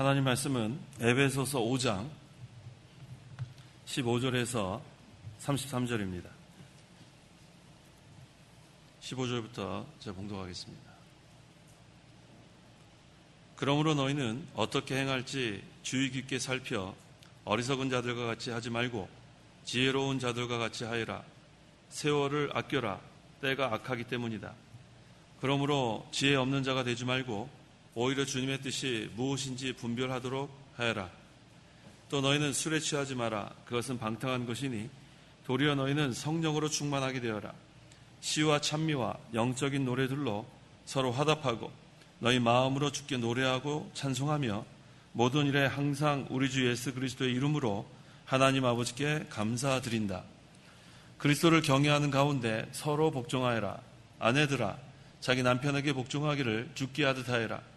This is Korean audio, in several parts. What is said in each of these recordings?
하나님 말씀은 에베소서 5장 15절에서 33절입니다. 15절부터 제가 봉독하겠습니다. 그러므로 너희는 어떻게 행할지 주의 깊게 살펴 어리석은 자들과 같이 하지 말고 지혜로운 자들과 같이 하여라. 세월을 아껴라. 때가 악하기 때문이다. 그러므로 지혜 없는 자가 되지 말고 오히려 주님의 뜻이 무엇인지 분별하도록 하여라. 또 너희는 술에 취하지 마라. 그것은 방탕한 것이니 도리어 너희는 성령으로 충만하게 되어라. 시와 찬미와 영적인 노래들로 서로 화답하고 너희 마음으로 주께 노래하고 찬송하며 모든 일에 항상 우리 주 예수 그리스도의 이름으로 하나님 아버지께 감사드린다. 그리스도를 경외하는 가운데 서로 복종하여라. 아내들아 자기 남편에게 복종하기를 죽게 하듯 하여라.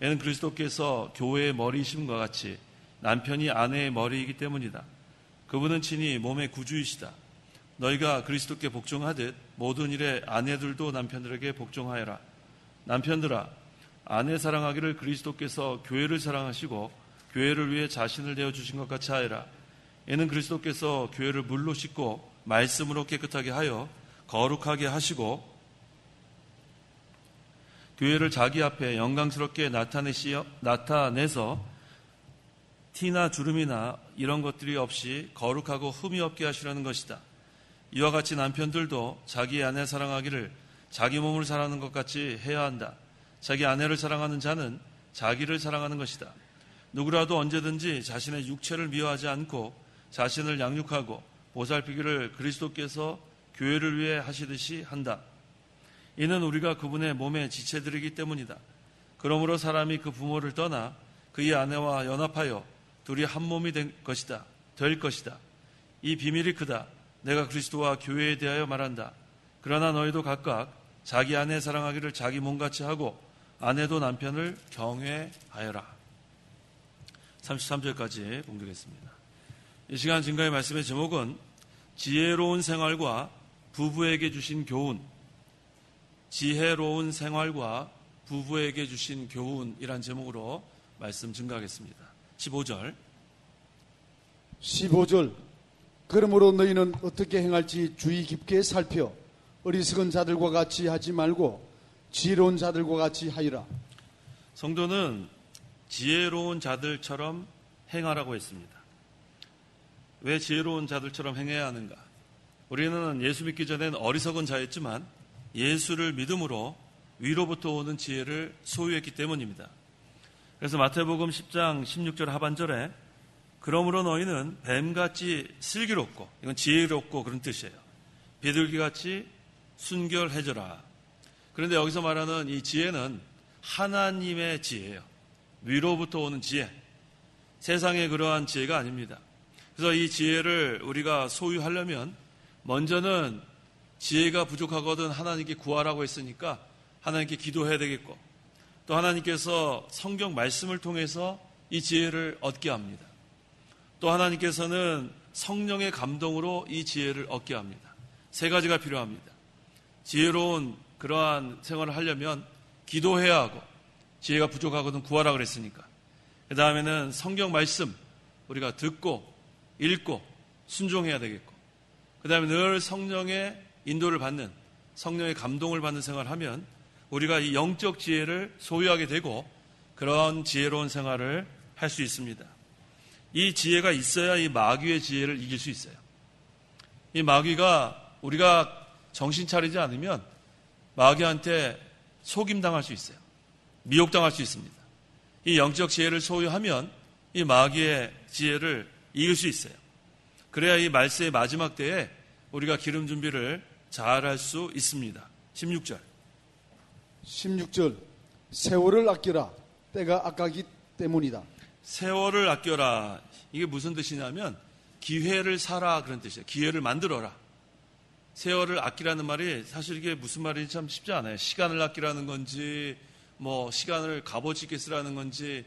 이는 그리스도께서 교회의 머리이심과 같이 남편이 아내의 머리이기 때문이다. 그분은 친히 몸의 구주이시다. 너희가 그리스도께 복종하듯 모든 일에 아내들도 남편들에게 복종하여라. 남편들아 아내 사랑하기를 그리스도께서 교회를 사랑하시고 교회를 위해 자신을 내어주신 것 같이 하여라. 이는 그리스도께서 교회를 물로 씻고 말씀으로 깨끗하게 하여 거룩하게 하시고 교회를 자기 앞에 영광스럽게 나타내서 티나 주름이나 이런 것들이 없이 거룩하고 흠이 없게 하시려는 것이다. 이와 같이 남편들도 자기 아내 사랑하기를 자기 몸을 사랑하는 것 같이 해야 한다. 자기 아내를 사랑하는 자는 자기를 사랑하는 것이다. 누구라도 언제든지 자신의 육체를 미워하지 않고 자신을 양육하고 보살피기를 그리스도께서 교회를 위해 하시듯이 한다. 이는 우리가 그분의 몸의 지체들이기 때문이다. 그러므로 사람이 그 부모를 떠나 그의 아내와 연합하여 둘이 한 몸이 될 것이다. 이 비밀이 크다. 내가 그리스도와 교회에 대하여 말한다. 그러나 너희도 각각 자기 아내 사랑하기를 자기 몸같이 하고 아내도 남편을 경외하여라. 33절까지 봉독했습니다. 이 시간 증거의 말씀의 제목은 지혜로운 생활과 부부에게 주신 교훈, 지혜로운 생활과 부부에게 주신 교훈이란 제목으로 말씀 증거하겠습니다. 15절. 그러므로 너희는 어떻게 행할지 주의 깊게 살펴 어리석은 자들과 같이 하지 말고 지혜로운 자들과 같이 하여라. 성도는 지혜로운 자들처럼 행하라고 했습니다. 왜 지혜로운 자들처럼 행해야 하는가? 우리는 예수 믿기 전엔 어리석은 자였지만 예수를 믿음으로 위로부터 오는 지혜를 소유했기 때문입니다. 그래서 마태복음 10장 16절 하반절에 그러므로 너희는 뱀같이 슬기롭고, 이건 지혜롭고 그런 뜻이에요. 비둘기같이 순결해져라. 그런데 여기서 말하는 이 지혜는 하나님의 지혜예요. 위로부터 오는 지혜. 세상의 그러한 지혜가 아닙니다. 그래서 이 지혜를 우리가 소유하려면 먼저는 지혜가 부족하거든 하나님께 구하라고 했으니까 하나님께 기도해야 되겠고, 또 하나님께서 성경 말씀을 통해서 이 지혜를 얻게 합니다. 또 하나님께서는 성령의 감동으로 이 지혜를 얻게 합니다. 세 가지가 필요합니다. 지혜로운 그러한 생활을 하려면 기도해야 하고, 지혜가 부족하거든 구하라 그랬으니까. 그 다음에는 성경 말씀 우리가 듣고 읽고 순종해야 되겠고, 그 다음에 늘 성령의 인도를 받는, 성령의 감동을 받는 생활을 하면 우리가 이 영적 지혜를 소유하게 되고 그런 지혜로운 생활을 할 수 있습니다. 이 지혜가 있어야 이 마귀의 지혜를 이길 수 있어요. 이 마귀가 우리가 정신 차리지 않으면 마귀한테 속임당할 수 있어요. 미혹당할 수 있습니다. 이 영적 지혜를 소유하면 이 마귀의 지혜를 이길 수 있어요. 그래야 이 말세의 마지막 때에 우리가 기름 준비를 잘 할 수 있습니다. 16절. 세월을 아껴라. 때가 악하기 때문이다. 세월을 아껴라. 이게 무슨 뜻이냐면 기회를 사라 그런 뜻이에요. 기회를 만들어라. 세월을 아끼라는 말이 사실 이게 무슨 말인지 참 쉽지 않아요. 시간을 아끼라는 건지 시간을 값어치 있게 쓰라는 건지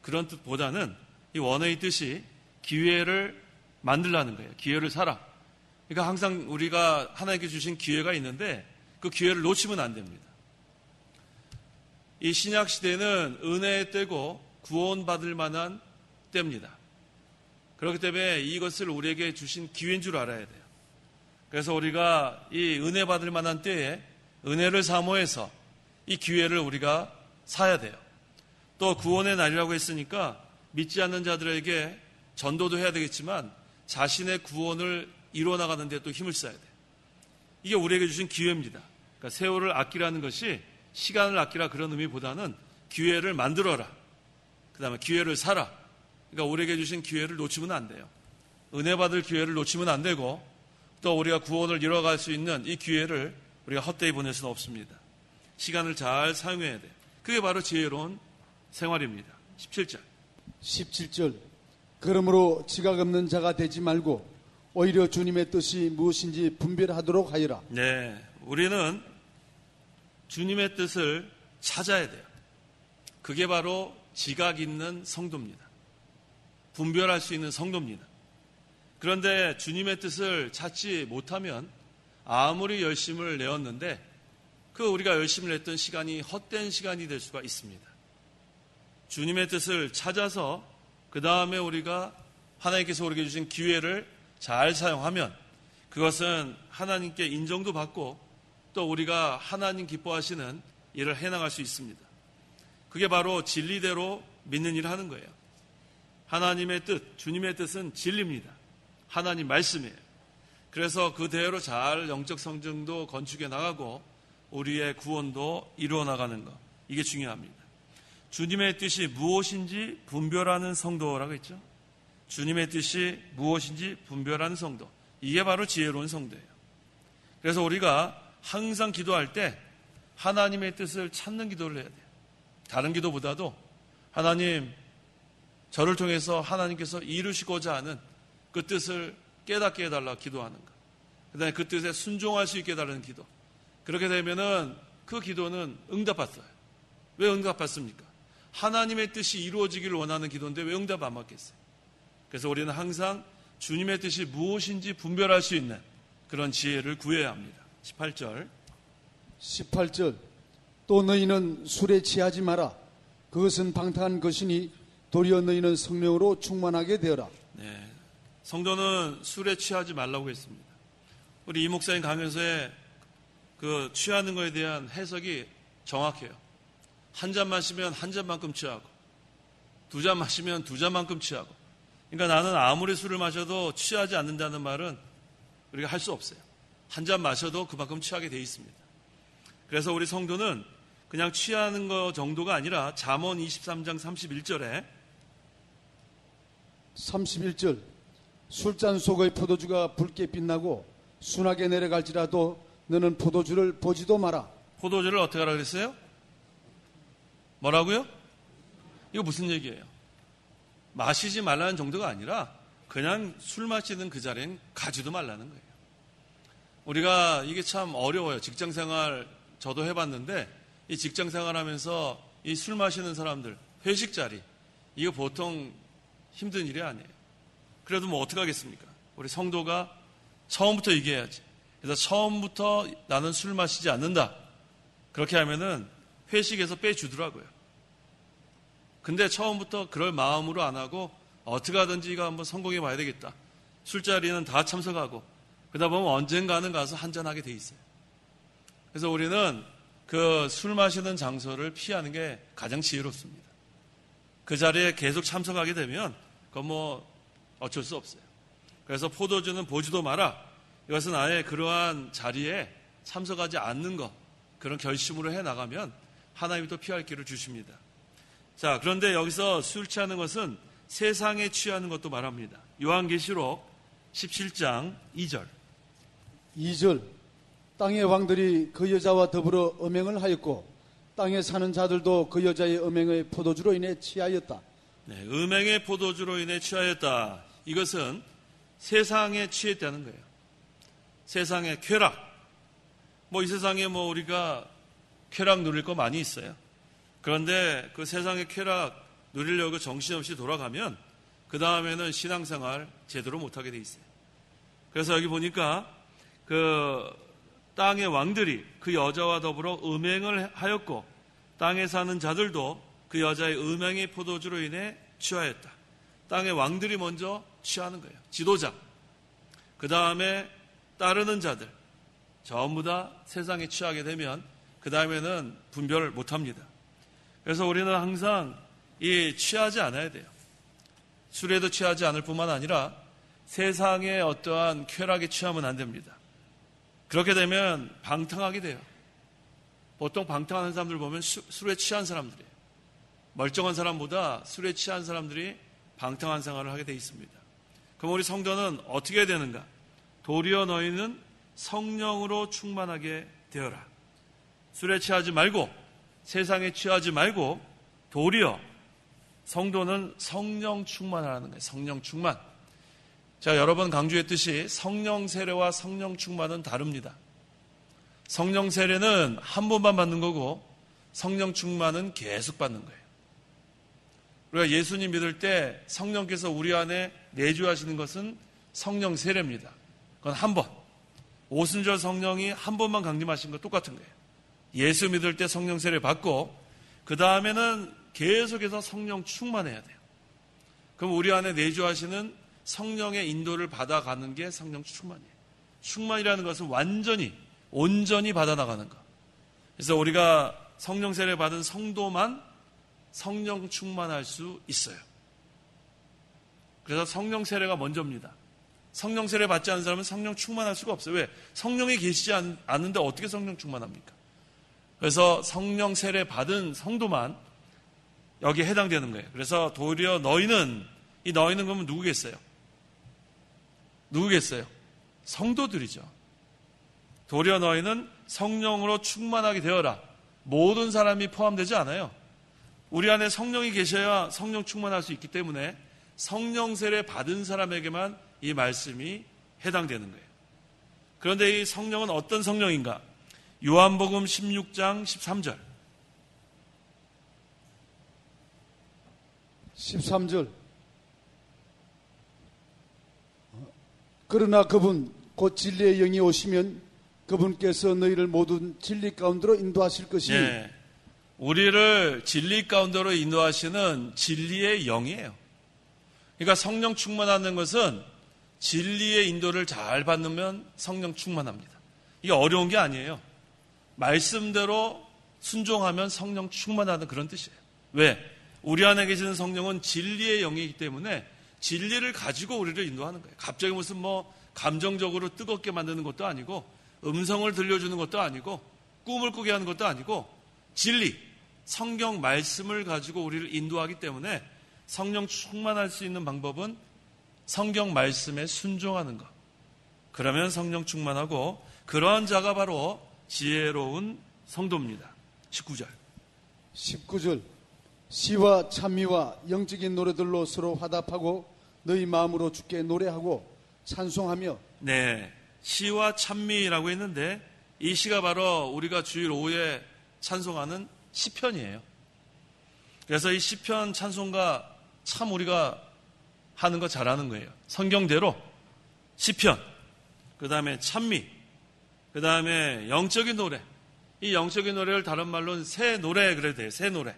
그런 뜻보다는 이 원어의 뜻이 기회를 만들라는 거예요. 기회를 사라. 그러니까 항상 우리가 하나님께 주신 기회가 있는데 그 기회를 놓치면 안 됩니다. 이 신약 시대는 은혜의 때고 구원받을 만한 때입니다. 그렇기 때문에 이것을 우리에게 주신 기회인 줄 알아야 돼요. 그래서 우리가 이 은혜 받을 만한 때에 은혜를 사모해서 이 기회를 우리가 사야 돼요. 또 구원의 날이라고 했으니까 믿지 않는 자들에게 전도도 해야 되겠지만 자신의 구원을 이루어나가는 데 또 힘을 써야 돼요. 이게 우리에게 주신 기회입니다. 그러니까 세월을 아끼라는 것이 시간을 아끼라 그런 의미보다는 기회를 만들어라. 그 다음에 기회를 사라. 그러니까 우리에게 주신 기회를 놓치면 안 돼요. 은혜 받을 기회를 놓치면 안 되고 또 우리가 구원을 이뤄갈 수 있는 이 기회를 우리가 헛되이 보낼 수는 없습니다. 시간을 잘 사용해야 돼요. 그게 바로 지혜로운 생활입니다. 17절. 17절. 그러므로 지각 없는 자가 되지 말고 오히려 주님의 뜻이 무엇인지 분별하도록 하여라. 네, 우리는 주님의 뜻을 찾아야 돼요. 그게 바로 지각 있는 성도입니다. 분별할 수 있는 성도입니다. 그런데 주님의 뜻을 찾지 못하면 아무리 열심을 내었는데 그 우리가 열심을 냈던 시간이 헛된 시간이 될 수가 있습니다. 주님의 뜻을 찾아서 그 다음에 우리가 하나님께서 우리에게 주신 기회를 잘 사용하면 그것은 하나님께 인정도 받고 또 우리가 하나님 기뻐하시는 일을 해나갈 수 있습니다. 그게 바로 진리대로 믿는 일을 하는 거예요. 하나님의 뜻, 주님의 뜻은 진리입니다. 하나님 말씀이에요. 그래서 그대로 잘 영적 성장도 건축해 나가고 우리의 구원도 이루어 나가는 것, 이게 중요합니다. 주님의 뜻이 무엇인지 분별하는 성도라고 했죠. 주님의 뜻이 무엇인지 분별하는 성도, 이게 바로 지혜로운 성도예요. 그래서 우리가 항상 기도할 때 하나님의 뜻을 찾는 기도를 해야 돼요. 다른 기도보다도 하나님, 저를 통해서 하나님께서 이루시고자 하는 그 뜻을 깨닫게 해달라 기도하는 것, 그 다음에 그 뜻에 순종할 수 있게 해달라는 기도. 그렇게 되면은 그 기도는 응답받아요. 왜 응답받습니까? 하나님의 뜻이 이루어지기를 원하는 기도인데 왜 응답 안 받겠어요? 그래서 우리는 항상 주님의 뜻이 무엇인지 분별할 수 있는 그런 지혜를 구해야 합니다. 18절. 18절. 또 너희는 술에 취하지 마라. 그것은 방탕한 것이니 도리어 너희는 성령으로 충만하게 되어라. 네, 성도는 술에 취하지 말라고 했습니다. 우리 이 목사님 강연서에 그 취하는 것에 대한 해석이 정확해요. 한 잔 마시면 한 잔만큼 취하고 두 잔 마시면 두 잔만큼 취하고. 그러니까 나는 아무리 술을 마셔도 취하지 않는다는 말은 우리가 할 수 없어요. 한 잔 마셔도 그만큼 취하게 돼 있습니다. 그래서 우리 성도는 그냥 취하는 거 정도가 아니라 잠언 23장 31절에 31절. 술잔 속의 포도주가 붉게 빛나고 순하게 내려갈지라도 너는 포도주를 보지도 마라. 포도주를 어떻게 하라 그랬어요? 뭐라고요? 이거 무슨 얘기예요? 마시지 말라는 정도가 아니라 그냥 술 마시는 그 자리엔 가지도 말라는 거예요. 우리가 이게 참 어려워요. 직장생활 저도 해봤는데 이 직장생활 하면서 이 술 마시는 사람들 회식 자리, 이거 보통 힘든 일이 아니에요. 그래도 뭐 어떡하겠습니까? 우리 성도가 처음부터 얘기해야지. 그래서 처음부터 나는 술 마시지 않는다. 그렇게 하면은 회식에서 빼주더라고요. 근데 처음부터 그럴 마음으로 안 하고 어떻게 하든지 이거 한번 성공해 봐야 되겠다. 술자리는 다 참석하고 그러다 보면 언젠가는 가서 한잔하게 돼 있어요. 그래서 우리는 그 술 마시는 장소를 피하는 게 가장 지혜롭습니다. 그 자리에 계속 참석하게 되면 그건 뭐 어쩔 수 없어요. 그래서 포도주는 보지도 마라. 이것은 아예 그러한 자리에 참석하지 않는 것, 그런 결심으로 해나가면 하나님이 또 피할 길을 주십니다. 자, 그런데 여기서 술 취하는 것은 세상에 취하는 것도 말합니다. 요한계시록 17장 2절. 2절. 땅의 왕들이 그 여자와 더불어 음행을 하였고 땅에 사는 자들도 그 여자의 음행의 포도주로 인해 취하였다. 네, 음행의 포도주로 인해 취하였다. 이것은 세상에 취했다는 거예요. 세상의 쾌락. 뭐 이 세상에 뭐 우리가 쾌락 누릴 거 많이 있어요. 그런데 그 세상의 쾌락 누리려고 정신없이 돌아가면 그 다음에는 신앙생활 제대로 못하게 돼 있어요. 그래서 여기 보니까 그 땅의 왕들이 그 여자와 더불어 음행을 하였고 땅에 사는 자들도 그 여자의 음행의 포도주로 인해 취하였다. 땅의 왕들이 먼저 취하는 거예요. 지도자. 그 다음에 따르는 자들. 전부 다 세상에 취하게 되면 그 다음에는 분별을 못합니다. 그래서 우리는 항상 취하지 않아야 돼요. 술에도 취하지 않을 뿐만 아니라 세상의 어떠한 쾌락에 취하면 안 됩니다. 그렇게 되면 방탕하게 돼요. 보통 방탕하는 사람들 보면 술에 취한 사람들이에요. 멀쩡한 사람보다 술에 취한 사람들이 방탕한 생활을 하게 돼 있습니다. 그럼 우리 성도는 어떻게 해야 되는가? 도리어 너희는 성령으로 충만하게 되어라. 술에 취하지 말고 세상에 취하지 말고 도리어 성도는 성령 충만하라는 거예요. 성령 충만. 자, 여러 번 강조했듯이 성령 세례와 성령 충만은 다릅니다. 성령 세례는 한 번만 받는 거고 성령 충만은 계속 받는 거예요. 우리가 예수님 믿을 때 성령께서 우리 안에 내주하시는 것은 성령 세례입니다. 그건 한 번. 오순절 성령이 한 번만 강림하신 거 똑같은 거예요. 예수 믿을 때 성령 세례 받고 그 다음에는 계속해서 성령 충만해야 돼요. 그럼 우리 안에 내주하시는 성령의 인도를 받아가는 게 성령 충만이에요. 충만이라는 것은 완전히 온전히 받아나가는 것. 그래서 우리가 성령 세례 받은 성도만 성령 충만할 수 있어요. 그래서 성령 세례가 먼저입니다. 성령 세례 받지 않은 사람은 성령 충만할 수가 없어요. 왜? 성령이 계시지 않는데 어떻게 성령 충만합니까? 그래서 성령 세례 받은 성도만 여기에 해당되는 거예요. 그래서 도리어 너희는, 이 너희는 그러면 누구겠어요? 누구겠어요? 성도들이죠. 도리어 너희는 성령으로 충만하게 되어라. 모든 사람이 포함되지 않아요. 우리 안에 성령이 계셔야 성령 충만할 수 있기 때문에 성령 세례 받은 사람에게만 이 말씀이 해당되는 거예요. 그런데 이 성령은 어떤 성령인가? 요한복음 16장 13절. 13절. 그러나 그분 곧 진리의 영이 오시면 그분께서 너희를 모든 진리 가운데로 인도하실 것이. 네. 우리를 진리 가운데로 인도하시는 진리의 영이에요. 그러니까 성령 충만하는 것은 진리의 인도를 잘 받으면 성령 충만합니다. 이게 어려운 게 아니에요. 말씀대로 순종하면 성령 충만하는 그런 뜻이에요. 왜? 우리 안에 계시는 성령은 진리의 영이기 때문에 진리를 가지고 우리를 인도하는 거예요. 갑자기 무슨 감정적으로 뜨겁게 만드는 것도 아니고 음성을 들려주는 것도 아니고 꿈을 꾸게 하는 것도 아니고 진리, 성경 말씀을 가지고 우리를 인도하기 때문에 성령 충만할 수 있는 방법은 성경 말씀에 순종하는 것. 그러면 성령 충만하고 그러한 자가 바로 지혜로운 성도입니다. 19절. 19절. 시와 찬미와 영적인 노래들로 서로 화답하고 너희 마음으로 주께 노래하고 찬송하며. 네, 시와 찬미라고 했는데 이 시가 바로 우리가 주일 오후에 찬송하는 시편이에요. 그래서 이 시편 찬송가 참 우리가 하는 거 잘하는 거예요. 성경대로 시편, 그 다음에 찬미, 그 다음에 영적인 노래. 이 영적인 노래를 다른 말로는 새 노래 그래도 돼요. 새 노래.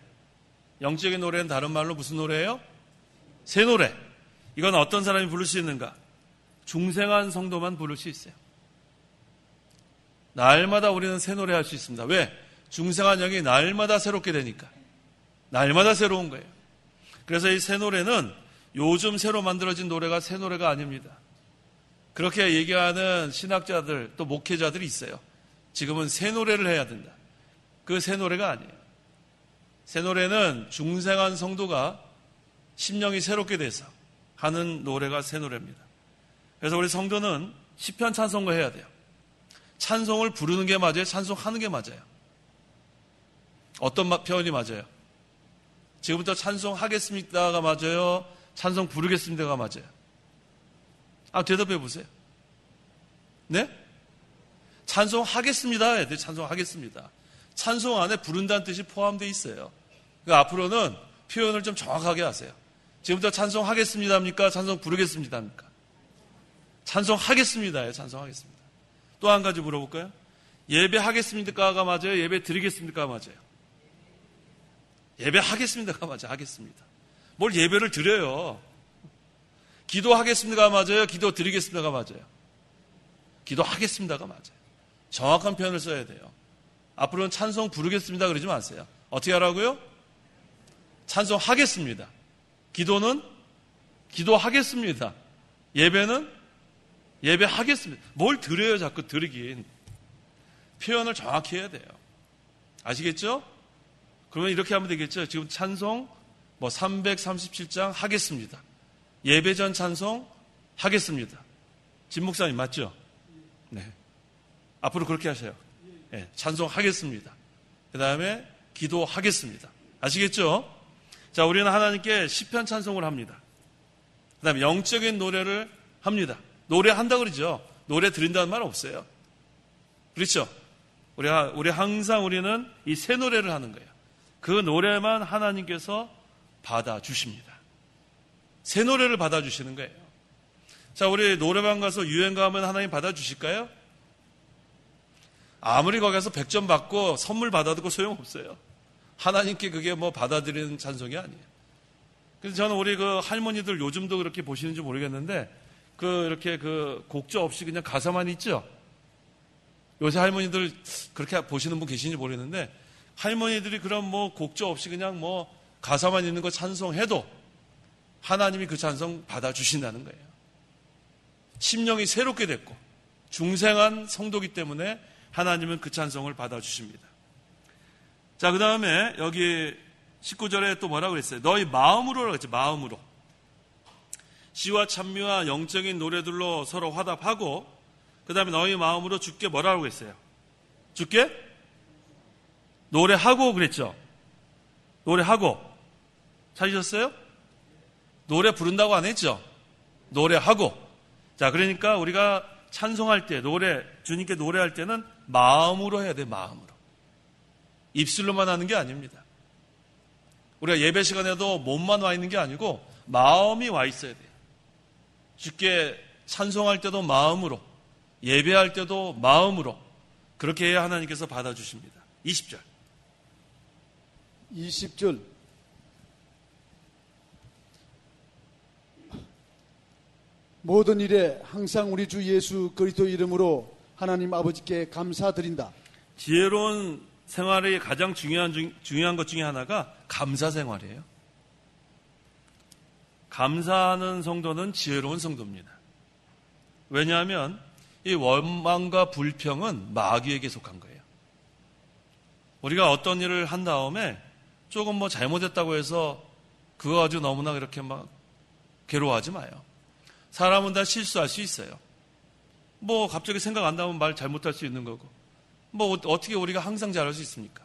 영적인 노래는 다른 말로 무슨 노래예요? 새 노래. 이건 어떤 사람이 부를 수 있는가? 중생한 성도만 부를 수 있어요. 날마다 우리는 새 노래 할 수 있습니다. 왜? 중생한 영이 날마다 새롭게 되니까. 날마다 새로운 거예요. 그래서 이 새 노래는 요즘 새로 만들어진 노래가 새 노래가 아닙니다. 그렇게 얘기하는 신학자들 또 목회자들이 있어요. 지금은 새 노래를 해야 된다. 그 새 노래가 아니에요. 새 노래는 중생한 성도가 심령이 새롭게 돼서 하는 노래가 새 노래입니다. 그래서 우리 성도는 시편 찬송가 해야 돼요. 찬송을 부르는 게 맞아요? 찬송하는 게 맞아요? 어떤 표현이 맞아요? 지금부터 찬송하겠습니다가 맞아요? 찬송 부르겠습니다가 맞아요? 대답해 보세요. 네? 찬송하겠습니다 해야 돼요. 찬송하겠습니다. 찬송 안에 부른다는 뜻이 포함되어 있어요. 그러니까 앞으로는 표현을 좀 정확하게 하세요. 지금부터 찬송하겠습니다입니까? 찬송 부르겠습니다입니까? 찬송하겠습니다예요. 찬송하겠습니다. 또 한 가지 물어볼까요? 예배하겠습니까가 맞아요? 예배 드리겠습니까가 맞아요? 예배하겠습니다가 맞아요. 하겠습니다. 뭘 예배를 드려요. 기도하겠습니다가 맞아요. 기도 드리겠습니다가 맞아요. 기도하겠습니다가 맞아요. 정확한 표현을 써야 돼요. 앞으로는 찬송 부르겠습니다 그러지 마세요. 어떻게 하라고요? 찬송하겠습니다. 기도는 기도하겠습니다. 예배는 예배하겠습니다. 뭘 드려요? 자꾸 드리긴. 표현을 정확히 해야 돼요. 아시겠죠? 그러면 이렇게 하면 되겠죠. 지금 찬송 337장 하겠습니다. 예배 전 찬송 하겠습니다. 진 목사님 맞죠? 네. 앞으로 그렇게 하세요. 네, 찬송하겠습니다. 그 다음에 기도하겠습니다. 아시겠죠? 자, 우리는 하나님께 시편 찬송을 합니다. 그 다음에 영적인 노래를 합니다. 노래한다 그러죠. 노래 드린다는 말 없어요. 그렇죠? 우리 항상 우리는 이 새 노래를 하는 거예요. 그 노래만 하나님께서 받아주십니다. 새 노래를 받아주시는 거예요. 자, 우리 노래방 가서 유행가 하면 하나님 받아주실까요? 아무리 거기 가서 100점 받고 선물 받아도 소용없어요. 하나님께 그게 받아들이는 찬송이 아니에요. 그래서 저는 우리 그 할머니들 요즘도 그렇게 보시는지 모르겠는데, 이렇게 곡조 없이 그냥 가사만 있죠? 요새 할머니들 그렇게 보시는 분 계신지 모르겠는데, 할머니들이 그런 곡조 없이 그냥 가사만 있는 거 찬송해도 하나님이 그 찬송 받아주신다는 거예요. 심령이 새롭게 됐고, 중생한 성도기 때문에 하나님은 그 찬송을 받아주십니다. 자, 그 다음에 여기 19절에 또 뭐라고 그랬어요? 너희 마음으로라고 했죠. 마음으로. 시와 찬미와 영적인 노래들로 서로 화답하고, 그 다음에 너희 마음으로 주께 뭐라고 했어요? 주께 노래하고 그랬죠. 노래하고. 찾으셨어요? 노래 부른다고 안 했죠? 노래하고. 자, 그러니까 우리가 찬송할 때, 주님께 노래할 때는 마음으로 해야 돼요. 마음으로. 입술로만 하는 게 아닙니다. 우리가 예배 시간에도 몸만 와 있는 게 아니고 마음이 와 있어야 돼요. 주께 찬송할 때도 마음으로, 예배할 때도 마음으로, 그렇게 해야 하나님께서 받아주십니다. 20절. 모든 일에 항상 우리 주 예수 그리스도 이름으로 하나님 아버지께 감사드린다. 지혜로운 생활의 가장 중요한 것 중에 하나가 감사 생활이에요. 감사하는 성도는 지혜로운 성도입니다. 왜냐하면 이 원망과 불평은 마귀에게 속한 거예요. 우리가 어떤 일을 한 다음에 조금 잘못했다고 해서 그거 가지고 너무나 그렇게 괴로워하지 마요. 사람은 다 실수할 수 있어요. 갑자기 생각 안 나면 말 잘못할 수 있는 거고. 어떻게 우리가 항상 잘할 수 있습니까?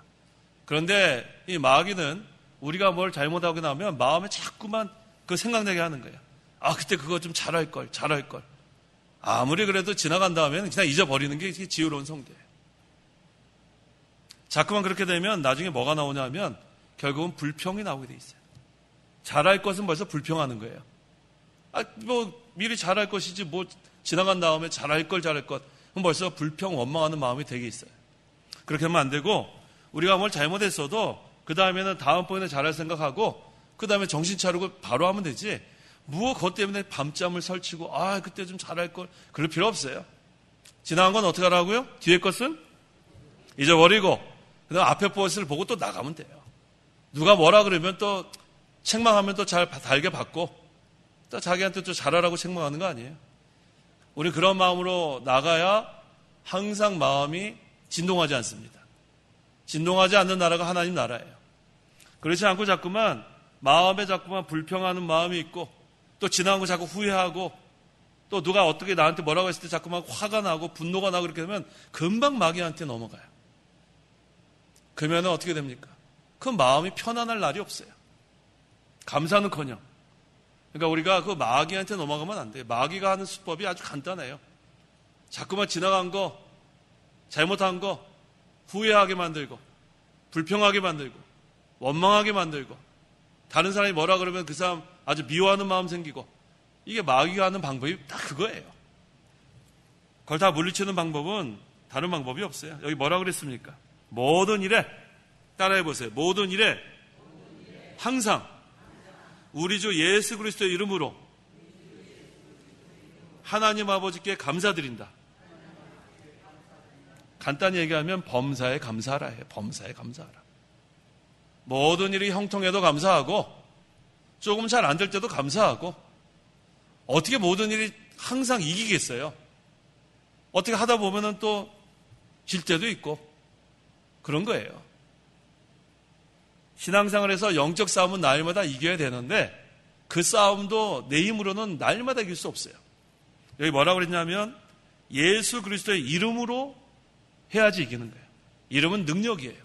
그런데 이 마귀는 우리가 뭘 잘못하고 나면 마음에 자꾸만 그 생각나게 하는 거예요. 아, 그때 그거 좀 잘할 걸. 아무리 그래도 지나간 다음에는 그냥 잊어버리는 게 지혜로운 성도예요. 자꾸만 그렇게 되면 나중에 뭐가 나오냐면 결국은 불평이 나오게 돼 있어요. 잘할 것은 벌써 불평하는 거예요. 미리 잘할 것이지 지나간 다음에 잘할 것. 그럼 벌써 불평, 원망하는 마음이 되게 있어요. 그렇게 하면 안 되고, 우리가 뭘 잘못했어도 그 다음에는 다음번에 잘할 생각하고, 그 다음에 정신 차리고 바로 하면 되지. 그것 때문에 밤잠을 설치고, 그때 좀 잘할 걸. 그럴 필요 없어요. 지나간 건 어떻게 하라고요? 뒤에 것은 잊어버리고, 그 다음 앞에 것을 보고 또 나가면 돼요. 누가 뭐라 그러면 또 책망하면 또 잘 달게 받고, 또 자기한테 또 잘하라고 책망하는 거 아니에요. 우리 그런 마음으로 나가야 항상 마음이 진동하지 않습니다. 진동하지 않는 나라가 하나님 나라예요. 그렇지 않고 마음에 자꾸만 불평하는 마음이 있고, 또 지나간 거 자꾸 후회하고, 또 누가 어떻게 나한테 뭐라고 했을 때 자꾸만 화가 나고 분노가 나고 그렇게 되면 금방 마귀한테 넘어가요. 그러면 어떻게 됩니까? 그 마음이 편안할 날이 없어요. 감사는커녕. 그러니까 우리가 그 마귀한테 넘어가면 안 돼요. 마귀가 하는 수법이 아주 간단해요. 자꾸만 지나간 거, 잘못한 거 후회하게 만들고, 불평하게 만들고, 원망하게 만들고, 다른 사람이 뭐라 그러면 그 사람 아주 미워하는 마음 생기고, 이게 마귀가 하는 방법이 딱 그거예요. 그걸 다 물리치는 방법은 다른 방법이 없어요. 여기 뭐라 그랬습니까? 모든 일에, 따라해 보세요. 모든 일에 항상 우리 주 예수 그리스도의 이름으로 하나님 아버지께 감사드린다. 간단히 얘기하면 범사에 감사하라 해요. 범사에 감사하라. 모든 일이 형통해도 감사하고 조금 잘 안 될 때도 감사하고 어떻게 모든 일이 항상 이기겠어요? 어떻게 하다 보면은 또 질 때도 있고 그런 거예요. 신앙생활에서 영적 싸움은 날마다 이겨야 되는데 그 싸움도 내 힘으로는 날마다 이길 수 없어요. 여기 뭐라고 그랬냐면 예수 그리스도의 이름으로 해야지 이기는 거예요. 이름은 능력이에요.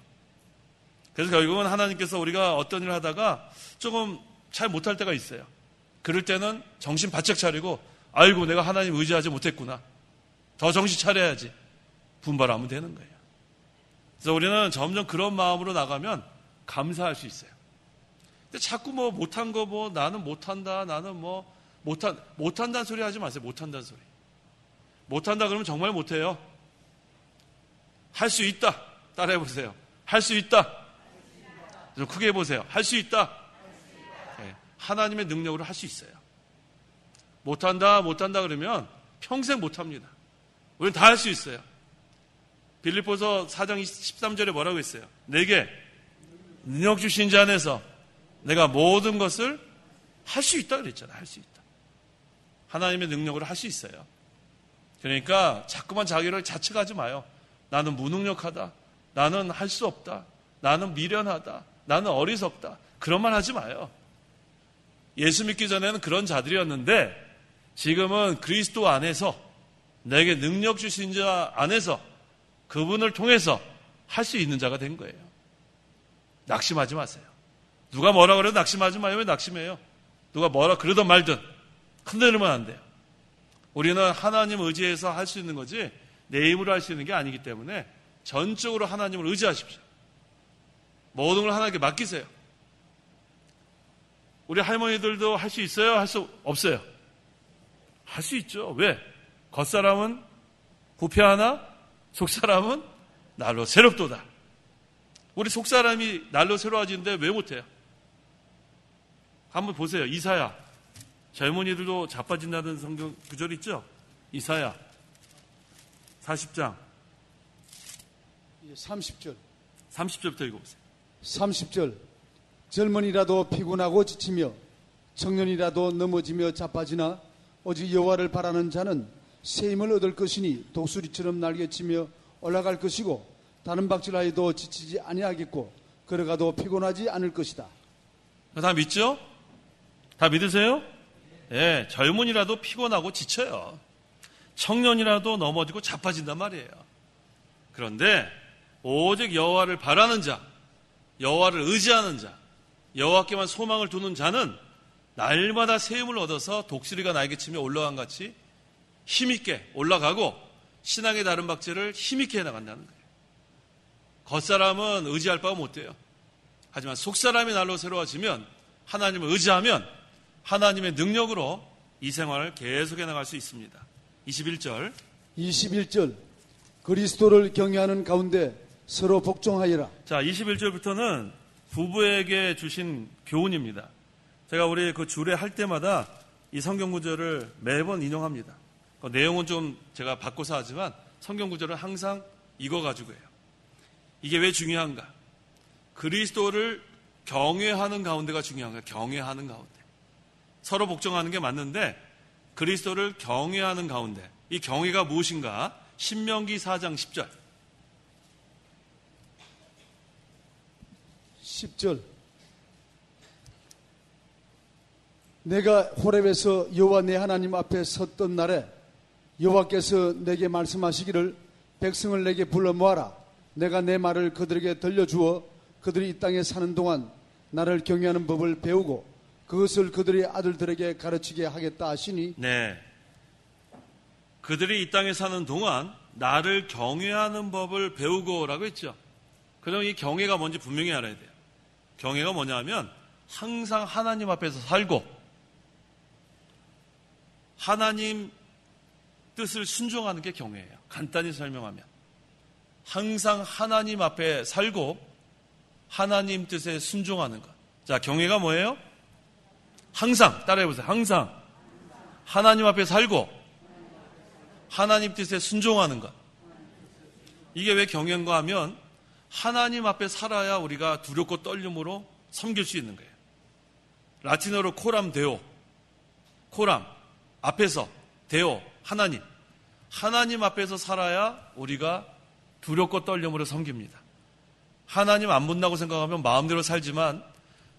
그래서 결국은 하나님께서 우리가 어떤 일을 하다가 조금 잘 못할 때가 있어요. 그럴 때는 정신 바짝 차리고 아이고 내가 하나님 의지하지 못했구나. 더 정신 차려야지. 분발하면 되는 거예요. 그래서 우리는 점점 그런 마음으로 나가면 감사할 수 있어요. 근데 자꾸 뭐 못한 거 뭐 나는 못한다. 나는 뭐 못한다는 소리 하지 마세요. 못한다는 소리. 못한다 그러면 정말 못해요. 할 수 있다. 따라해보세요. 할 수 있다. 좀 크게 해보세요. 할 수 있다. 네. 하나님의 능력으로 할 수 있어요. 못한다 그러면 평생 못합니다. 우리는 다 할 수 있어요. 빌립보서 4장 13절에 뭐라고 했어요? 내게 능력 주신 자 안에서 내가 모든 것을 할 수 있다 그랬잖아요. 할 수 있다. 하나님의 능력으로 할 수 있어요. 그러니까 자꾸만 자기를 자책하지 마요. 나는 무능력하다. 나는 할 수 없다. 나는 미련하다. 나는 어리석다. 그런 말 하지 마요. 예수 믿기 전에는 그런 자들이었는데 지금은 그리스도 안에서 내게 능력 주신 자 안에서 그분을 통해서 할 수 있는 자가 된 거예요. 낙심하지 마세요. 누가 뭐라 그래도 낙심하지 마요. 왜 낙심해요? 누가 뭐라 그러든 말든 흔들리면 안 돼요. 우리는 하나님 의지해서 할 수 있는 거지 내 힘으로 할 수 있는 게 아니기 때문에 전적으로 하나님을 의지하십시오. 모든 걸 하나님께 맡기세요. 우리 할머니들도 할 수 있어요? 할 수 없어요? 할 수 있죠. 왜? 겉사람은 부패하나 속사람은 날로 새롭도다. 우리 속사람이 날로 새로워지는데 왜 못해요? 한번 보세요. 이사야. 젊은이들도 자빠진다는 성경 구절 있죠? 이사야 40장 30절 30절부터 읽어보세요. 30절 젊은이라도 피곤하고 지치며 청년이라도 넘어지며 자빠지나 오직 여호와를 바라는 자는 새 힘을 얻을 것이니 독수리처럼 날개치며 올라갈 것이고 다른 박질하여도 지치지 아니하겠고 걸어가도 피곤하지 않을 것이다. 다 믿죠? 다 믿으세요? 예, 젊은이라도 피곤하고 지쳐요. 청년이라도 넘어지고 자빠진단 말이에요. 그런데 오직 여호와를 바라는 자, 여호와를 의지하는 자, 여호와께만 소망을 두는 자는 날마다 새 힘을 얻어서 독수리가 날개치며 올라간 같이 힘있게 올라가고 신앙의 다른 박제를 힘있게 해나간다는 거예요. 겉사람은 의지할 바가 못 돼요. 하지만 속사람이 날로 새로워지면 하나님을 의지하면 하나님의 능력으로 이 생활을 계속해 나갈 수 있습니다. 21절 그리스도를 경외하는 가운데 서로 복종하여라. 자, 21절부터는 부부에게 주신 교훈입니다. 제가 우리 그 주례 할 때마다 이 성경 구절을 매번 인용합니다. 그 내용은 좀 제가 바꿔서 하지만 성경 구절은 항상 이거 가지고 해요. 이게 왜 중요한가? 그리스도를 경외하는 가운데가 중요한 거예요. 경외하는 가운데. 서로 복종하는 게 맞는데 그리스도를 경외하는 가운데. 이 경외가 무엇인가? 신명기 4장 10절. 내가 호렙에서 여호와 내 하나님 앞에 섰던 날에 여호와께서 내게 말씀하시기를 백성을 내게 불러 모아라. 내가 내 말을 그들에게 들려주어 그들이 이 땅에 사는 동안 나를 경외하는 법을 배우고 그것을 그들의 아들들에게 가르치게 하겠다 하시니. 네. 그들이 이 땅에 사는 동안 나를 경외하는 법을 배우고라고 했죠. 그럼 이 경외가 뭔지 분명히 알아야 돼요. 경외가 뭐냐면 항상 하나님 앞에서 살고 하나님 뜻을 순종하는 게 경외예요. 간단히 설명하면 항상 하나님 앞에 살고 하나님 뜻에 순종하는 것. 자, 경외가 뭐예요? 항상, 따라해보세요. 항상 하나님 앞에 살고 하나님 뜻에 순종하는 것. 이게 왜 경외인가 하면 하나님 앞에 살아야 우리가 두렵고 떨림으로 섬길 수 있는 거예요. 라틴어로 코람 데오, 코람 앞에서, 데오 하나님, 하나님 앞에서 살아야 우리가 두렵고 떨림으로 섬깁니다. 하나님 안 본다고 생각하면 마음대로 살지만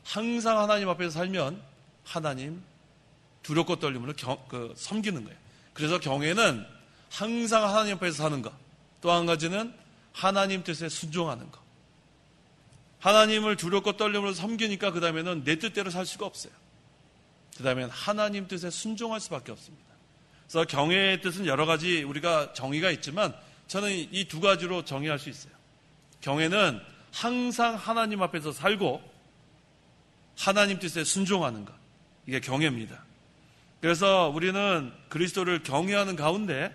항상 하나님 앞에서 살면 하나님 두렵고 떨림으로 섬기는 거예요. 그래서 경외는 항상 하나님 앞에서 사는 것, 또 한 가지는 하나님 뜻에 순종하는 것. 하나님을 두렵고 떨림으로 섬기니까 그 다음에는 내 뜻대로 살 수가 없어요. 그 다음에는 하나님 뜻에 순종할 수밖에 없습니다. 그래서 경외의 뜻은 여러 가지 우리가 정의가 있지만 저는 이 두 가지로 정의할 수 있어요. 경외는 항상 하나님 앞에서 살고 하나님 뜻에 순종하는 것. 이게 경외입니다. 그래서 우리는 그리스도를 경외하는 가운데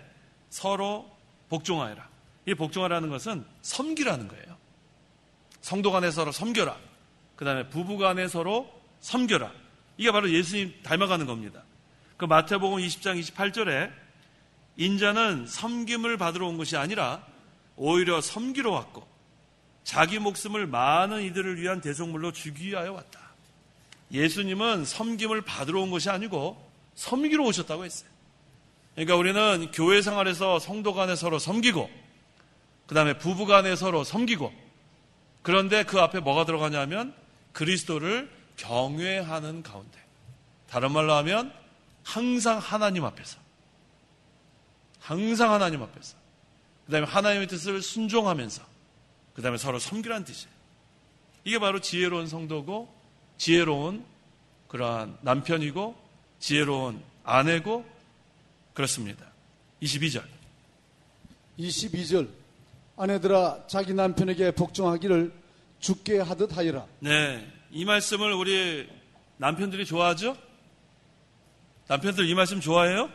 서로 복종하여라. 이 복종하라는 것은 섬기라는 거예요. 성도 간에 서로 섬겨라. 그 다음에 부부 간에 서로 섬겨라. 이게 바로 예수님 닮아가는 겁니다. 그 마태복음 20장 28절에 인자는 섬김을 받으러 온 것이 아니라 오히려 섬기러 왔고 자기 목숨을 많은 이들을 위한 대속물로 주기 위하여 왔다. 예수님은 섬김을 받으러 온 것이 아니고 섬기러 오셨다고 했어요. 그러니까 우리는 교회 생활에서 성도 간에 서로 섬기고 그 다음에 부부 간에 서로 섬기고 그런데 그 앞에 뭐가 들어가냐면 그리스도를 경외하는 가운데, 다른 말로 하면 항상 하나님 앞에서 그 다음에 하나님의 뜻을 순종하면서 그 다음에 서로 섬기라는 뜻이에요. 이게 바로 지혜로운 성도고 지혜로운 그러한 남편이고 지혜로운 아내고 그렇습니다. 22절 아내들아 자기 남편에게 복종하기를 주께 하듯 하여라. 네, 이 말씀을 우리 남편들이 좋아하죠? 남편들 이 말씀 좋아해요?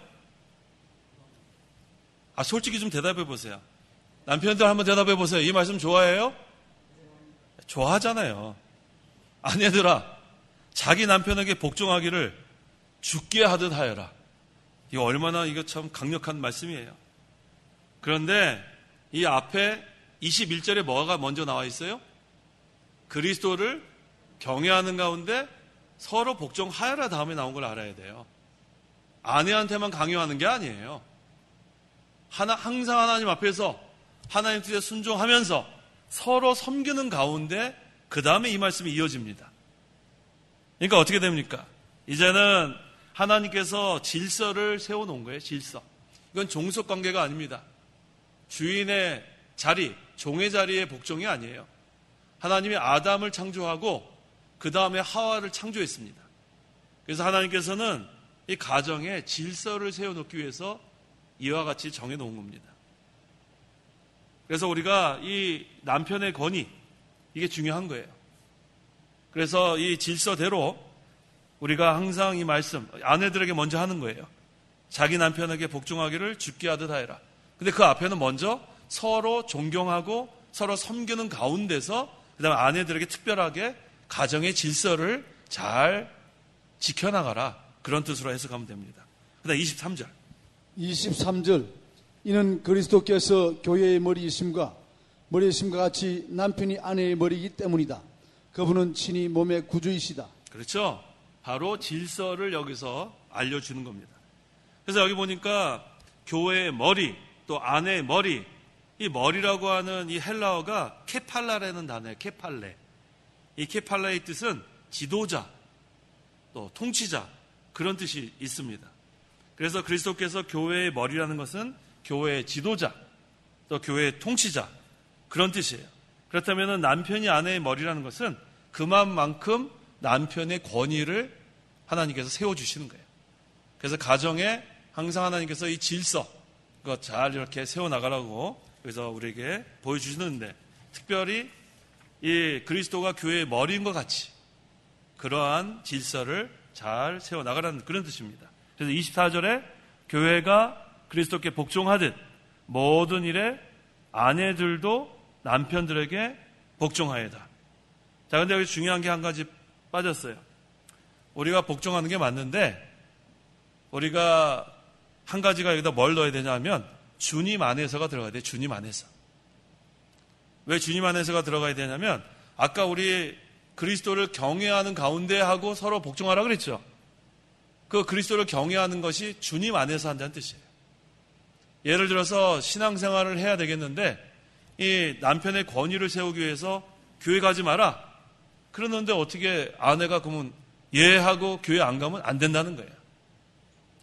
솔직히 좀 대답해 보세요. 남편들 한번 대답해 보세요. 이 말씀 좋아해요? 좋아하잖아요. 아내들아 자기 남편에게 복종하기를 주께 하듯 하여라. 이거 얼마나 이거 참 강력한 말씀이에요. 그런데 이 앞에 21절에 뭐가 먼저 나와 있어요? 그리스도를 경외하는 가운데 서로 복종하여라 다음에 나온 걸 알아야 돼요. 아내한테만 강요하는 게 아니에요. 항상 하나님 앞에서 하나님 뜻에 순종하면서 서로 섬기는 가운데 그 다음에 이 말씀이 이어집니다. 그러니까 어떻게 됩니까? 이제는 하나님께서 질서를 세워놓은 거예요. 질서. 이건 종속관계가 아닙니다. 주인의 자리, 종의 자리의 복종이 아니에요. 하나님이 아담을 창조하고 그 다음에 하와를 창조했습니다. 그래서 하나님께서는 이 가정에 질서를 세워놓기 위해서 이와 같이 정해놓은 겁니다. 그래서 우리가 이 남편의 권위, 이게 중요한 거예요. 그래서 이 질서대로 우리가 항상 이 말씀, 아내들에게 먼저 하는 거예요. 자기 남편에게 복종하기를 주께 하듯 하여라. 근데 그 앞에는 먼저 서로 존경하고 서로 섬기는 가운데서 그 다음에 아내들에게 특별하게 가정의 질서를 잘 지켜나가라. 그런 뜻으로 해석하면 됩니다. 그 다음 23절. 이는 그리스도께서 교회의 머리이심과 같이 남편이 아내의 머리이기 때문이다. 그분은 친히 몸의 구주이시다. 그렇죠. 바로 질서를 여기서 알려주는 겁니다. 그래서 여기 보니까 교회의 머리, 또 아내의 머리, 이 머리라고 하는 이 헬라어가 케팔라라는 단어예요. 케팔레. 이 케팔라의 뜻은 지도자, 또 통치자, 그런 뜻이 있습니다. 그래서 그리스도께서 교회의 머리라는 것은 교회의 지도자, 또 교회의 통치자, 그런 뜻이에요. 그렇다면 남편이 아내의 머리라는 것은 그만큼 남편의 권위를 하나님께서 세워주시는 거예요. 그래서 가정에 항상 하나님께서 이 질서, 그거 잘 이렇게 세워나가라고 그래서 우리에게 보여주시는데, 특별히 이 그리스도가 교회의 머리인 것 같이 그러한 질서를 잘 세워나가라는 그런 뜻입니다. 그래서 24절에 교회가 그리스도께 복종하듯 모든 일에 아내들도 남편들에게 복종하여다. 자, 근데 여기 중요한 게 한 가지 빠졌어요. 우리가 복종하는 게 맞는데 우리가 한 가지가 여기다 뭘 넣어야 되냐면 주님 안에서가 들어가야 돼요. 주님 안에서. 왜 주님 안에서가 들어가야 되냐면 아까 우리 그리스도를 경외하는 가운데 하고 서로 복종하라 그랬죠. 그 그리스도를 경외하는 것이 주님 안에서 한다는 뜻이에요. 예를 들어서 신앙생활을 해야 되겠는데 이 남편의 권위를 세우기 위해서 교회 가지 마라. 그러는데 어떻게 아내가 그러면 예 하고 교회 안 가면 안 된다는 거예요.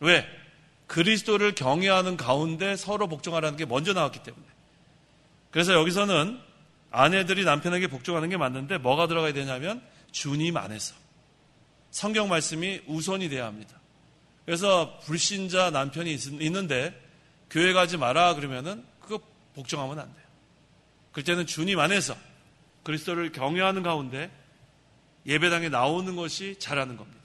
왜? 그리스도를 경외하는 가운데 서로 복종하라는 게 먼저 나왔기 때문에. 그래서 여기서는 아내들이 남편에게 복종하는 게 맞는데 뭐가 들어가야 되냐면 주님 안에서. 성경 말씀이 우선이 돼야 합니다. 그래서 불신자 남편이 있는데 교회 가지 마라 그러면은 그거 복종하면 안 돼요. 그럴 때는 주님 안에서 그리스도를 경외하는 가운데 예배당에 나오는 것이 잘하는 겁니다.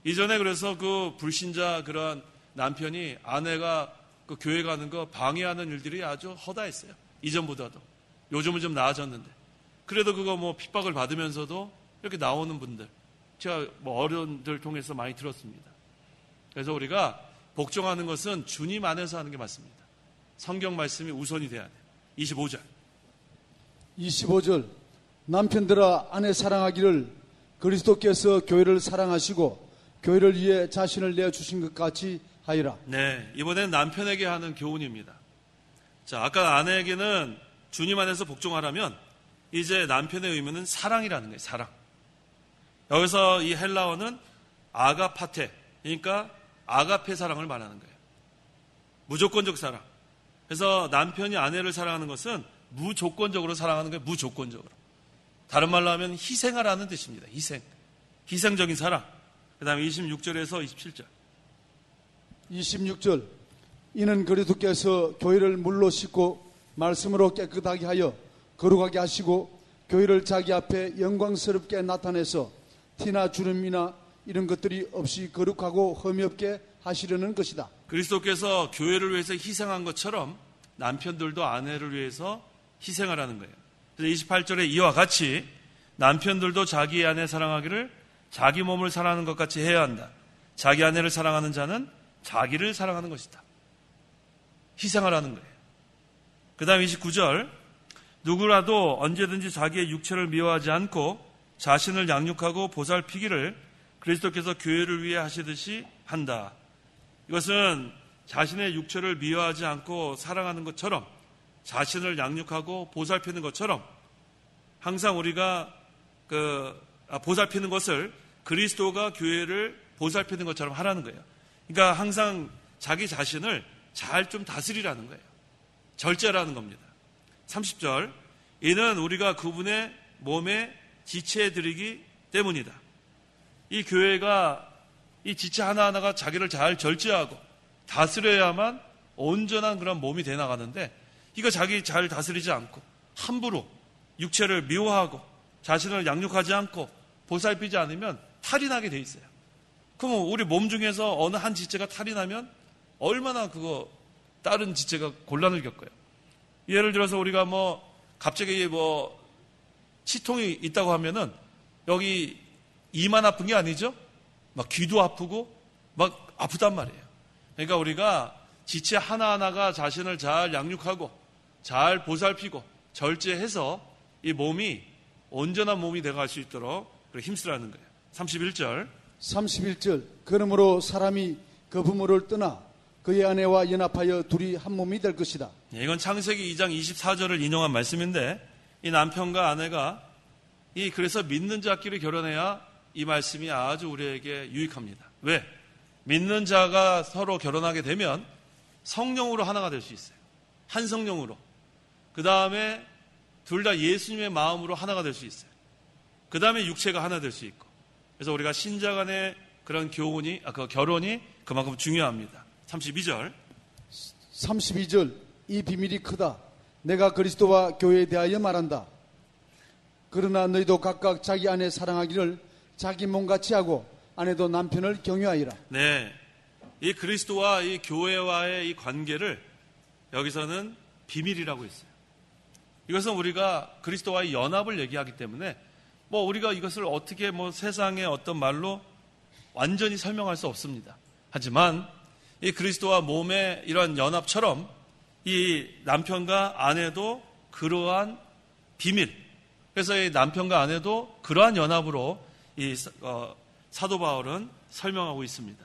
이전에 그래서 그 불신자 그런 남편이 아내가 그 교회 가는 거 방해하는 일들이 아주 허다했어요. 이전보다도. 요즘은 좀 나아졌는데. 그래도 그거 뭐 핍박을 받으면서도 이렇게 나오는 분들. 제가 뭐 어른들 통해서 많이 들었습니다. 그래서 우리가 복종하는 것은 주님 안에서 하는 게 맞습니다. 성경 말씀이 우선이 돼야 돼요. 25절. 25절. 남편들아 아내 사랑하기를 그리스도께서 교회를 사랑하시고 교회를 위해 자신을 내어주신 것 같이 하리라. 네, 이번엔 남편에게 하는 교훈입니다. 자, 아까 아내에게는 주님 안에서 복종하라면 이제 남편의 의미는 사랑이라는 거예요. 사랑. 여기서 이 헬라어는 아가파테, 그러니까 아가페 사랑을 말하는 거예요. 무조건적 사랑. 그래서 남편이 아내를 사랑하는 것은 무조건적으로 사랑하는 거예요. 무조건적으로. 다른 말로 하면 희생하라는 뜻입니다. 희생. 희생적인 사랑. 그 다음에 26절에서 27절. 26절. 이는 그리스도께서 교회를 물로 씻고 말씀으로 깨끗하게 하여 거룩하게 하시고 교회를 자기 앞에 영광스럽게 나타내서 티나 주름이나 이런 것들이 없이 거룩하고 흠이 없게 하시려는 것이다. 그리스도께서 교회를 위해서 희생한 것처럼 남편들도 아내를 위해서 희생하라는 거예요. 그래서 28절에 이와 같이 남편들도 자기 아내 사랑하기를 자기 몸을 사랑하는 것 같이 해야 한다. 자기 아내를 사랑하는 자는 자기를 사랑하는 것이다. 희생하라는 거예요. 그 다음 29절. 누구라도 언제든지 자기의 육체를 미워하지 않고 자신을 양육하고 보살피기를 그리스도께서 교회를 위해 하시듯이 한다. 이것은 자신의 육체를 미워하지 않고 사랑하는 것처럼 자신을 양육하고 보살피는 것처럼 항상 우리가 보살피는 것을 그리스도가 교회를 보살피는 것처럼 하라는 거예요. 그러니까 항상 자기 자신을 잘 좀 다스리라는 거예요. 절제라는 겁니다. 30절. 이는 우리가 그분의 몸에 지체해드리기 때문이다. 이 교회가 이 지체 하나하나가 자기를 잘 절제하고 다스려야만 온전한 그런 몸이 돼 나가는데 이거 자기 잘 다스리지 않고 함부로 육체를 미워하고 자신을 양육하지 않고 보살피지 않으면 탈이 나게 돼 있어요. 그럼 우리 몸 중에서 어느 한 지체가 탈이 나면 얼마나 다른 지체가 곤란을 겪어요. 예를 들어서 우리가 갑자기 치통이 있다고 하면은 여기 이만 아픈 게 아니죠? 막 귀도 아프고 막 아프단 말이에요. 그러니까 우리가 지체 하나하나가 자신을 잘 양육하고 잘 보살피고 절제해서 이 몸이 온전한 몸이 되어갈 수 있도록 힘쓰라는 거예요. 31절. 31절. 그러므로 사람이 그 부모를 떠나 그의 아내와 연합하여 둘이 한 몸이 될 것이다. 이건 창세기 2장 24절을 인용한 말씀인데 이 남편과 아내가 그래서 믿는 자끼리 결혼해야 이 말씀이 아주 우리에게 유익합니다. 왜? 믿는 자가 서로 결혼하게 되면 성령으로 하나가 될 수 있어요. 한 성령으로. 그 다음에 둘 다 예수님의 마음으로 하나가 될 수 있어요. 그 다음에 육체가 하나 될 수 있고. 그래서 우리가 신자 간의 그런 결혼이 그만큼 중요합니다. 32절. 32절. 이 비밀이 크다. 내가 그리스도와 교회에 대하여 말한다. 그러나 너희도 각각 자기 아내 사랑하기를 자기 몸같이 하고 아내도 남편을 경유하리라. 네, 이 그리스도와 이 교회와의 이 관계를 여기서는 비밀이라고 했어요. 이것은 우리가 그리스도와의 연합을 얘기하기 때문에 우리가 이것을 어떻게 세상의 어떤 말로 완전히 설명할 수 없습니다. 하지만 이 그리스도와 몸의 이러한 연합처럼 이 남편과 아내도 그러한 비밀, 그래서 이 남편과 아내도 그러한 연합으로 이 사도 바울은 설명하고 있습니다.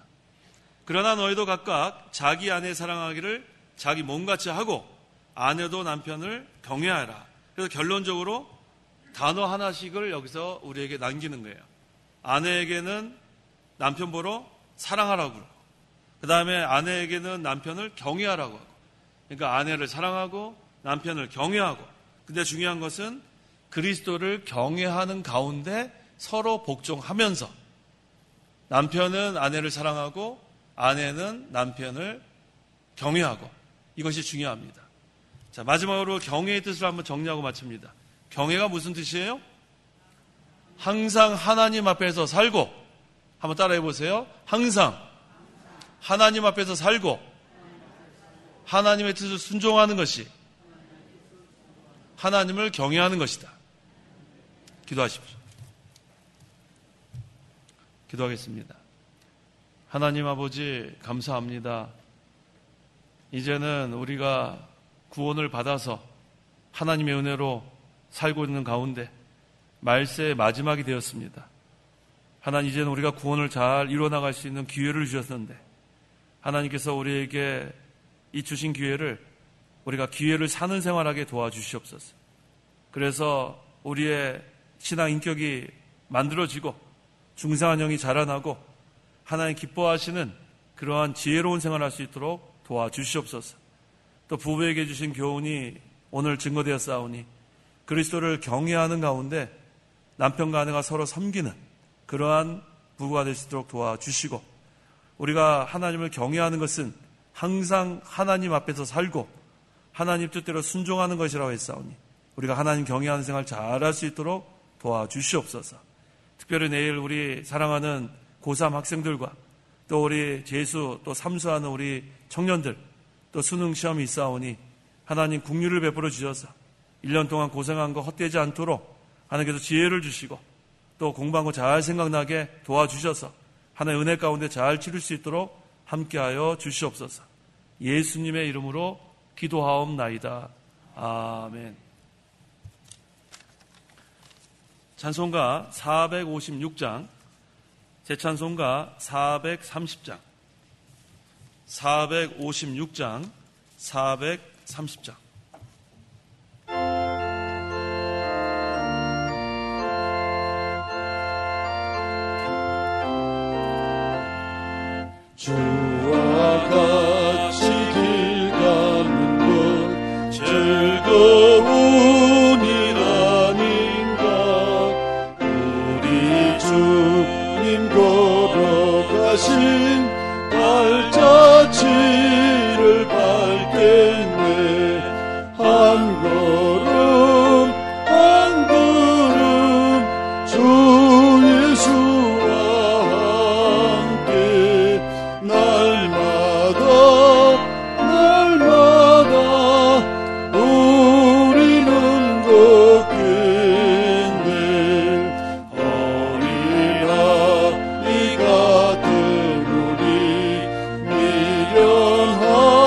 그러나 너희도 각각 자기 아내 사랑하기를 자기 몸같이 하고 아내도 남편을 경외하라. 그래서 결론적으로 단어 하나씩을 여기서 우리에게 남기는 거예요. 아내에게는 남편 보러 사랑하라고 그러고, 그 다음에 아내에게는 남편을 경외하라고 하고, 그러니까 아내를 사랑하고 남편을 경외하고, 근데 중요한 것은 그리스도를 경외하는 가운데 서로 복종하면서 남편은 아내를 사랑하고 아내는 남편을 경외하고, 이것이 중요합니다. 자, 마지막으로 경외의 뜻을 한번 정리하고 마칩니다. 경외가 무슨 뜻이에요? 항상 하나님 앞에서 살고, 한번 따라해 보세요. 항상 하나님 앞에서 살고 하나님의 뜻을 순종하는 것이 하나님을 경외하는 것이다. 기도하십시오. 기도하겠습니다. 하나님 아버지, 감사합니다. 이제는 우리가 구원을 받아서 하나님의 은혜로 살고 있는 가운데 말세의 마지막이 되었습니다. 하나님, 이제는 우리가 구원을 잘 이루어나갈 수 있는 기회를 주셨는데 하나님께서 우리에게 이 주신 기회를 우리가 기회를 사는 생활하게 도와주시옵소서. 그래서 우리의 신앙 인격이 만들어지고 중생한 영이 자라나고 하나님 기뻐하시는 그러한 지혜로운 생활을 할 수 있도록 도와주시옵소서. 또 부부에게 주신 교훈이 오늘 증거되었사오니 그리스도를 경외하는 가운데 남편과 아내가 서로 섬기는 그러한 부부가 될 수 있도록 도와주시고, 우리가 하나님을 경외하는 것은 항상 하나님 앞에서 살고 하나님 뜻대로 순종하는 것이라고 했사오니 우리가 하나님 경외하는 생활 잘할 수 있도록 도와주시옵소서. 특별히 내일 우리 사랑하는 고3 학생들과 또 우리 재수 또 삼수하는 우리 청년들 또 수능 시험이 있사오니 하나님 긍휼을 베풀어 주셔서 1년 동안 고생한 거 헛되지 않도록 하나님께서 지혜를 주시고 또 공부한 거 잘 생각나게 도와주셔서 하나님의 은혜 가운데 잘 치를 수 있도록 함께하여 주시옵소서. 예수님의 이름으로 기도하옵나이다. 아멘. 찬송가 456장, 제찬송가 430장, 456장, 430장. 주와 같이 길 가는 것 즐거운 일 아닌가. 우리 주님 걸어가신 발자취를 밟겠네. 한 걸음 한 걸음 주 예수와 함께 날마다 우리는 걷겠네. 어린아이 같은 우리 미련하고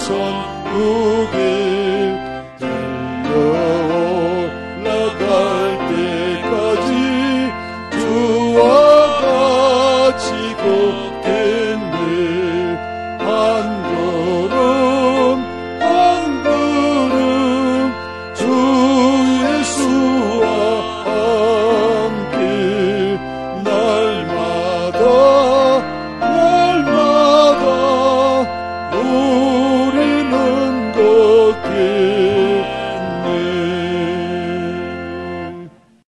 전국이